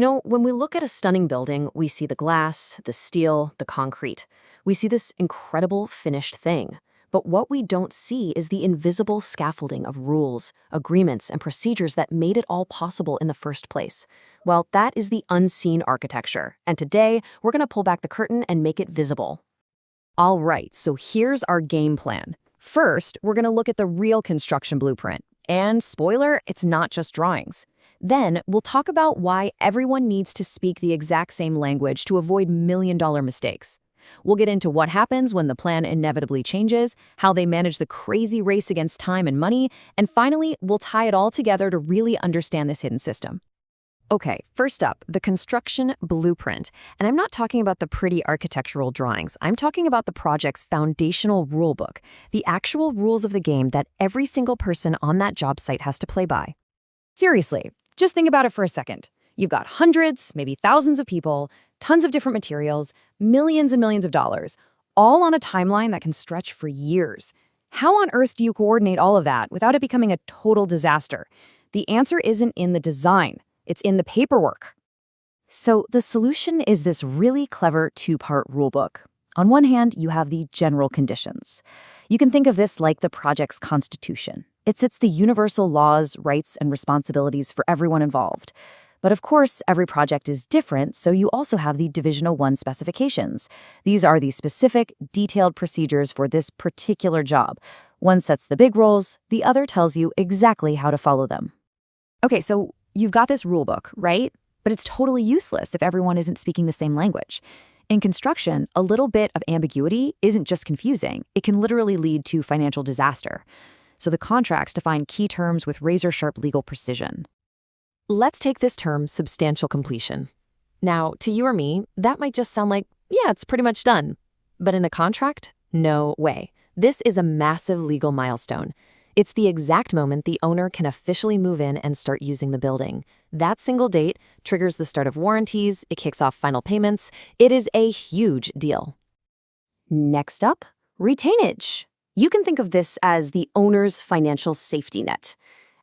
When we look at a stunning building, we see the glass, the steel, the concrete. We see this incredible finished thing. But what we don't see is the invisible scaffolding of rules, agreements, and procedures that made it all possible in the first place. Well, that is the unseen architecture. And today, we're going to pull back the curtain and make it visible. All right, so here's our game plan. First, we're going to look at the real construction blueprint. And spoiler, it's not just drawings. Then, we'll talk about why everyone needs to speak the exact same language to avoid million-dollar mistakes. We'll get into what happens when the plan inevitably changes, how they manage the crazy race against time and money, and finally, we'll tie it all together to really understand this hidden system. Okay, first up, the construction blueprint. And I'm not talking about the pretty architectural drawings. I'm talking about the project's foundational rulebook, the actual rules of the game that every single person on that job site has to play by. Seriously, just think about it for a second. You've got hundreds, maybe thousands of people, tons of different materials, millions and millions of dollars, all on a timeline that can stretch for years. How on earth do you coordinate all of that without it becoming a total disaster? The answer isn't in the design. It's in the paperwork. So the solution is this really clever two-part rulebook. On one hand, you have the general conditions. You can think of this like the project's constitution. It sets the universal laws, rights, and responsibilities for everyone involved. But of course, every project is different, so you also have the Divisional 1 specifications. These are the specific, detailed procedures for this particular job. One sets the big rules, the other tells you exactly how to follow them. Okay, so you've got this rulebook, right? But it's totally useless if everyone isn't speaking the same language. In construction, a little bit of ambiguity isn't just confusing. It can literally lead to financial disaster. So the contracts define key terms with razor-sharp legal precision. Let's take this term, substantial completion. Now, to you or me, that might just sound like, yeah, it's pretty much done. But in a contract, no way. This is a massive legal milestone. It's the exact moment the owner can officially move in and start using the building. That single date triggers the start of warranties, it kicks off final payments. It is a huge deal. Next up, retainage. You can think of this as the owner's financial safety net.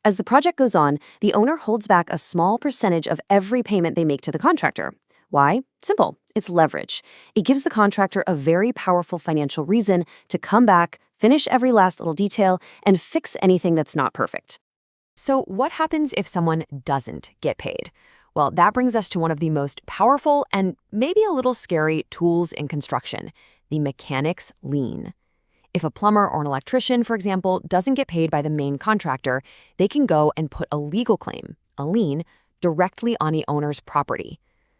As the project goes on, the owner holds back a small percentage of every payment they make to the contractor. Why? Simple. It's leverage. It gives the contractor a very powerful financial reason to come back, finish every last little detail, and fix anything that's not perfect. So what happens if someone doesn't get paid? Well, that brings us to one of the most powerful and maybe a little scary tools in construction, the mechanic's lien. If a plumber or an electrician, for example, doesn't get paid by the main contractor, they can go and put a legal claim, a lien, directly on the owner's property.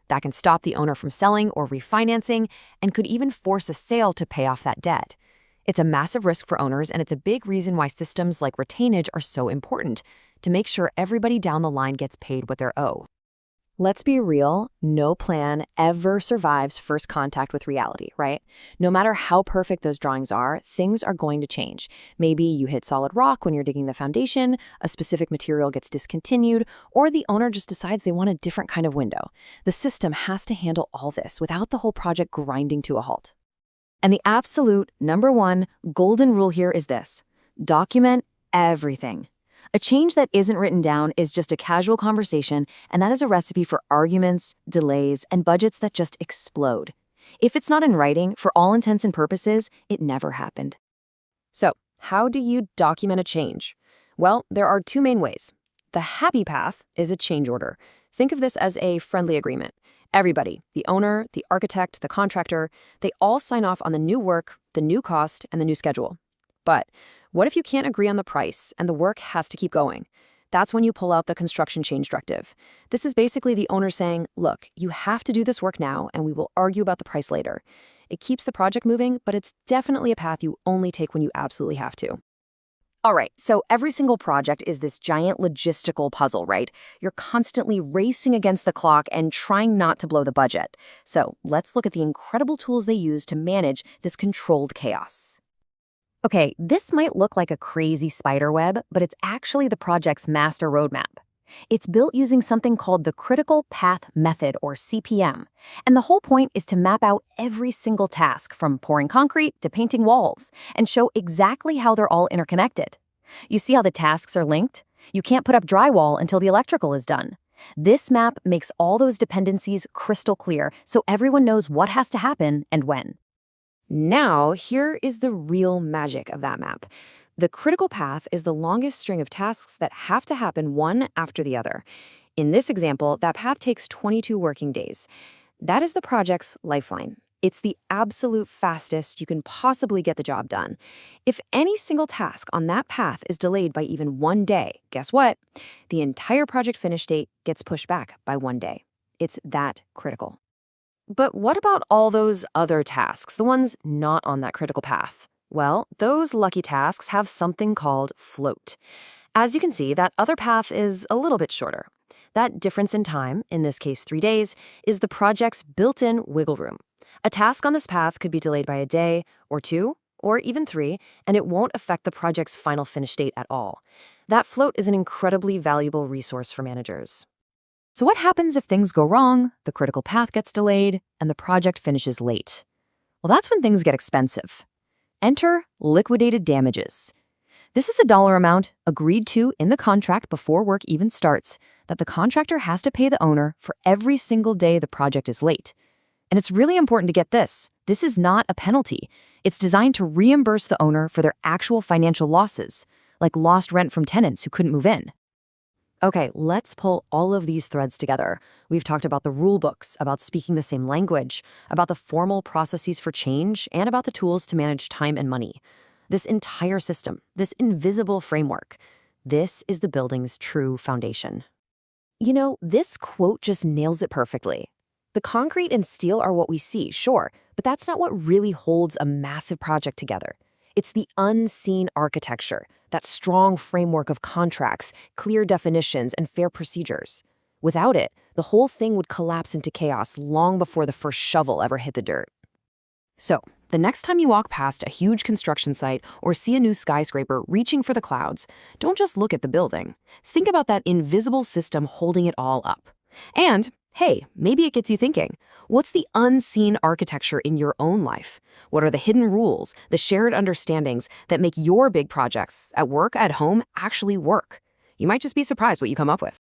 That can stop the owner from selling or refinancing and could even force a sale to pay off that debt. It's a massive risk for owners, and it's a big reason why systems like retainage are so important, to make sure everybody down the line gets paid what they're owed. Let's be real, no plan ever survives first contact with reality, right? No matter how perfect those drawings are, things are going to change. Maybe you hit solid rock when you're digging the foundation, a specific material gets discontinued, or the owner just decides they want a different kind of window. The system has to handle all this without the whole project grinding to a halt. And the absolute #1 golden rule here is this: document everything. A change that isn't written down is just a casual conversation, and that is a recipe for arguments, delays, and budgets that just explode. If it's not in writing, for all intents and purposes, it never happened. So, how do you document a change? Well, there are two main ways. The happy path is a change order. Think of this as a friendly agreement. Everybody, the owner, the architect, the contractor, they all sign off on the new work, the new cost, and the new schedule. But what if you can't agree on the price and the work has to keep going? That's when you pull out the construction change directive. This is basically the owner saying, look, you have to do this work now and we will argue about the price later. It keeps the project moving, but it's definitely a path you only take when you absolutely have to. All right, so every single project is this giant logistical puzzle, right? You're constantly racing against the clock and trying not to blow the budget. So let's look at the incredible tools they use to manage this controlled chaos. Okay, this might look like a crazy spider web, but it's actually the project's master roadmap. It's built using something called the Critical Path Method, or CPM. And the whole point is to map out every single task, from pouring concrete to painting walls, and show exactly how they're all interconnected. You see how the tasks are linked? You can't put up drywall until the electrical is done. This map makes all those dependencies crystal clear so everyone knows what has to happen and when. Now, here is the real magic of that map. The critical path is the longest string of tasks that have to happen one after the other. In this example, that path takes 22 working days. That is the project's lifeline. It's the absolute fastest you can possibly get the job done. If any single task on that path is delayed by even 1 day, guess what? The entire project finish date gets pushed back by 1 day. It's that critical. But what about all those other tasks, the ones not on that critical path? Well, those lucky tasks have something called float. As you can see, that other path is a little bit shorter. That difference in time, in this case 3 days, is the project's built-in wiggle room. A task on this path could be delayed by a day, or 2, or even 3, and it won't affect the project's final finish date at all. That float is an incredibly valuable resource for managers. So what happens if things go wrong, the critical path gets delayed, and the project finishes late? Well, that's when things get expensive. Enter liquidated damages. This is a dollar amount agreed to in the contract before work even starts that the contractor has to pay the owner for every single day the project is late. And it's really important to get this. This is not a penalty. It's designed to reimburse the owner for their actual financial losses, like lost rent from tenants who couldn't move in. Okay, let's pull all of these threads together. We've talked about the rule books, about speaking the same language, about the formal processes for change, and about the tools to manage time and money. This entire system, this invisible framework, this is the building's true foundation. You know, this quote just nails it perfectly. The concrete and steel are what we see, sure, but that's not what really holds a massive project together. It's the unseen architecture, that strong framework of contracts, clear definitions, and fair procedures. Without it, the whole thing would collapse into chaos long before the first shovel ever hit the dirt. So, the next time you walk past a huge construction site or see a new skyscraper reaching for the clouds, don't just look at the building. Think about that invisible system holding it all up. And hey, maybe it gets you thinking, what's the unseen architecture in your own life? What are the hidden rules, the shared understandings that make your big projects at work, at home, actually work? You might just be surprised what you come up with.